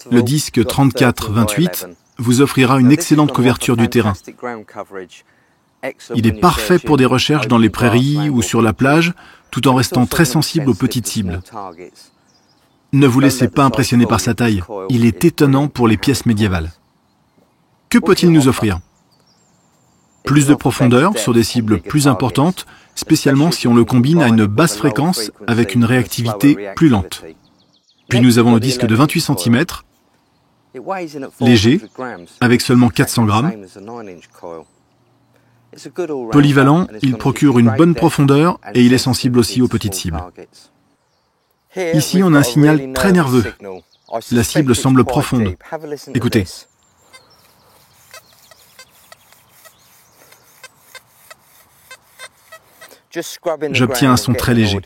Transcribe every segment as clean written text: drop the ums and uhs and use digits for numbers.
Le disque 34-28 vous offrira une excellente couverture du terrain. Il est parfait pour des recherches dans les prairies ou sur la plage, tout en restant très sensible aux petites cibles. Ne vous laissez pas impressionner par sa taille, il est étonnant pour les pièces médiévales. Que peut-il nous offrir? Plus de profondeur sur des cibles plus importantes, spécialement si on le combine à une basse fréquence avec une réactivité plus lente. Puis nous avons le disque de 28 cm, léger, avec seulement 400 grammes. Polyvalent, il procure une bonne profondeur et il est sensible aussi aux petites cibles. Ici, on a un signal très nerveux. La cible semble profonde. Écoutez. J'obtiens un son très léger.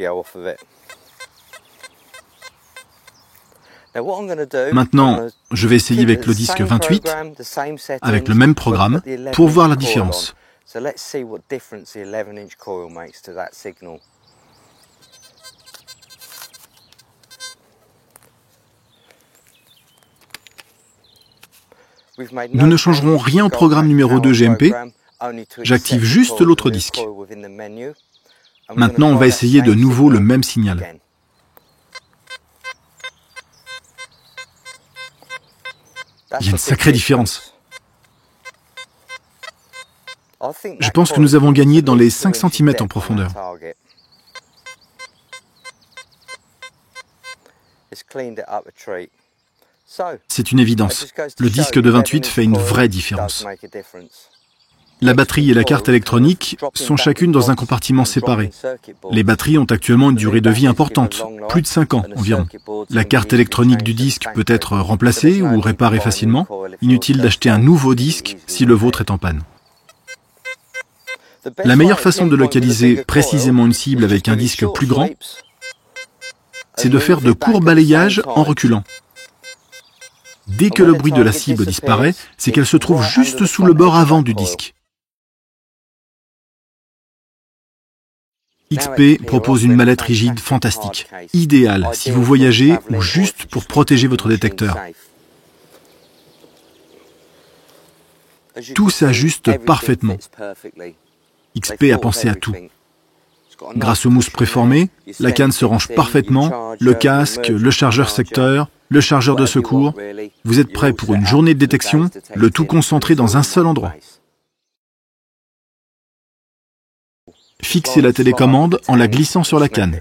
Maintenant, je vais essayer avec le disque 28, avec le même programme, pour voir la différence. Nous ne changerons rien au programme numéro 2 GMP, j'active juste l'autre disque. Maintenant, on va essayer de nouveau le même signal. Il y a une sacrée différence. Je pense que nous avons gagné dans les 5 cm en profondeur. C'est une évidence. Le disque de 28 fait une vraie différence. La batterie et la carte électronique sont chacune dans un compartiment séparé. Les batteries ont actuellement une durée de vie importante, plus de 5 ans environ. La carte électronique du disque peut être remplacée ou réparée facilement. Inutile d'acheter un nouveau disque si le vôtre est en panne. La meilleure façon de localiser précisément une cible avec un disque plus grand, c'est de faire de courts balayages en reculant. Dès que le bruit de la cible disparaît, c'est qu'elle se trouve juste sous le bord avant du disque. XP propose une mallette rigide fantastique, idéale si vous voyagez ou juste pour protéger votre détecteur. Tout s'ajuste parfaitement. XP a pensé à tout. Grâce aux mousses préformées, la canne se range parfaitement, le casque, le chargeur secteur, le chargeur de secours. Vous êtes prêt pour une journée de détection, le tout concentré dans un seul endroit. Fixez la télécommande en la glissant sur la canne.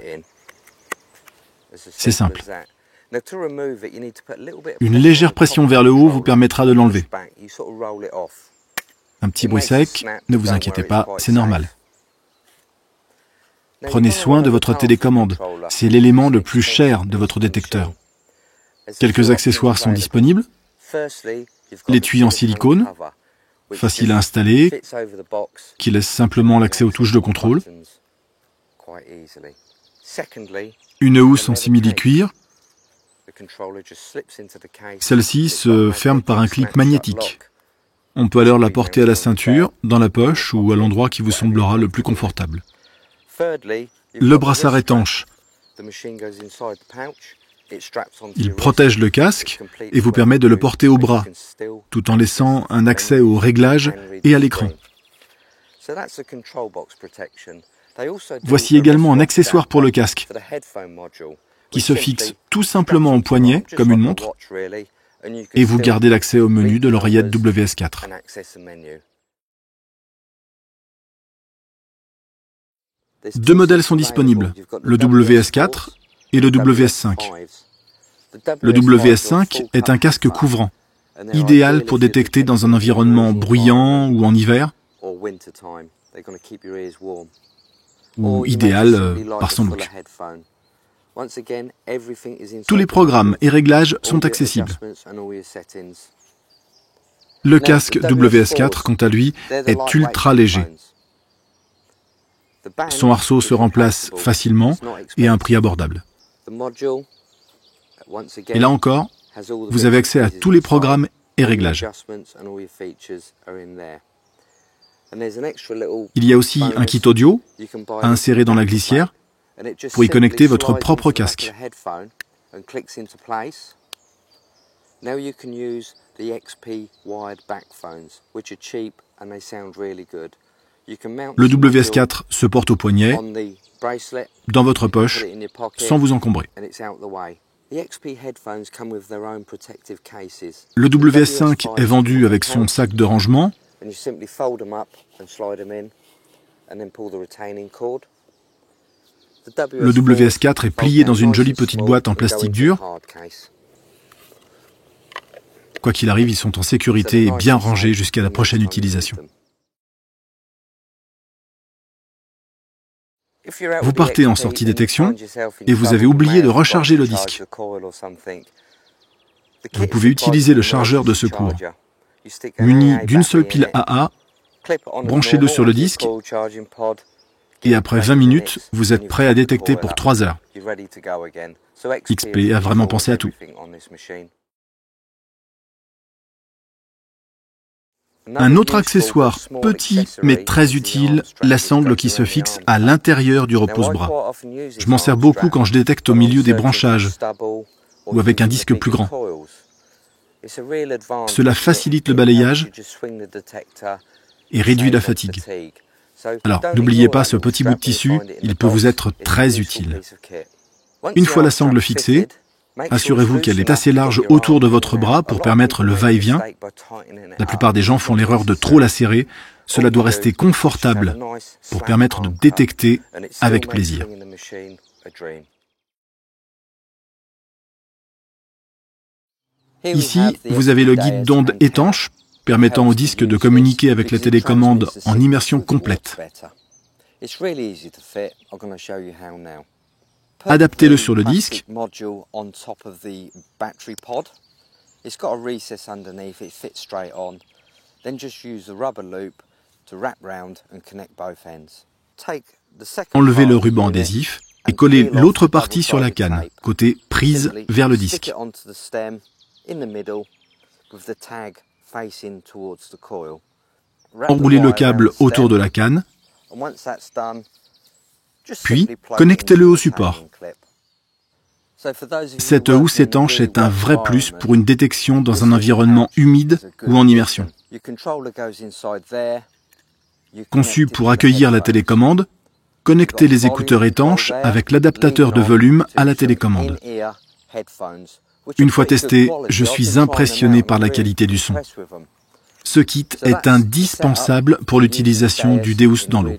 C'est simple. Une légère pression vers le haut vous permettra de l'enlever. Un petit bruit sec, ne vous inquiétez pas, c'est normal. Prenez soin de votre télécommande, c'est l'élément le plus cher de votre détecteur. Quelques accessoires sont disponibles. L'étui en silicone, facile à installer, qui laisse simplement l'accès aux touches de contrôle. Une housse en simili-cuir. Celle-ci se ferme par un clip magnétique. On peut alors la porter à la ceinture, dans la poche ou à l'endroit qui vous semblera le plus confortable. Le brassard étanche. Il protège le casque et vous permet de le porter au bras, tout en laissant un accès au réglage et à l'écran. Voici également un accessoire pour le casque, qui se fixe tout simplement au poignet, comme une montre, et vous gardez l'accès au menu de l'oreillette WS4. Deux modèles sont disponibles, le WS4 et le WS5. Le WS5 est un casque couvrant, idéal pour détecter dans un environnement bruyant ou en hiver, ou idéal par son look. Tous les programmes et réglages sont accessibles. Le casque WS4, quant à lui, est ultra léger. Son arceau se remplace facilement et à un prix abordable. Et là encore, vous avez accès à tous les programmes et réglages. Il y a aussi un kit audio à insérer dans la glissière pour y connecter votre propre casque. Now you can use the XP wired backphones, which are cheap and they sound really good. You can mount Le WS4 se porte au poignet, on the bracelet, dans votre put poche, it in your pocket, sans vous encombrer. and it's out the way. The XP headphones come with their own protective cases. Le WS5 est vendu avec son sac de rangement. And you simply fold them up and slide them in, and then pull the retaining cord. Le WS4 est plié dans une jolie petite boîte en plastique dur. Quoi qu'il arrive, ils sont en sécurité et bien rangés jusqu'à la prochaine utilisation. Vous partez en sortie détection et vous avez oublié de recharger le disque. Vous pouvez utiliser le chargeur de secours. Muni d'une seule pile AA, branchez-le sur le disque et après 20 minutes, vous êtes prêt à détecter pour 3 heures. XP a vraiment pensé à tout. Un autre accessoire petit mais très utile, la sangle qui se fixe à l'intérieur du repose-bras. Je m'en sers beaucoup quand je détecte au milieu des branchages ou avec un disque plus grand. Cela facilite le balayage et réduit la fatigue. Alors, n'oubliez pas ce petit bout de tissu, il peut vous être très utile. Une fois la sangle fixée, assurez-vous qu'elle est assez large autour de votre bras pour permettre le va-et-vient. La plupart des gens font l'erreur de trop la serrer. Cela doit rester confortable pour permettre de détecter avec plaisir. Ici, vous avez le guide d'onde étanche permettant au disque de communiquer avec la télécommande en immersion complète. Adaptez-le sur le disque. Enlevez le ruban adhésif et collez l'autre partie sur la canne, côté prise vers le disque. Enroulez le câble autour de la canne, puis connectez-le au support. Cette housse étanche est un vrai plus pour une détection dans un environnement humide ou en immersion. Conçu pour accueillir la télécommande, connectez les écouteurs étanches avec l'adaptateur de volume à la télécommande. Une fois testé, je suis impressionné par la qualité du son. Ce kit est indispensable pour l'utilisation du Deus dans l'eau.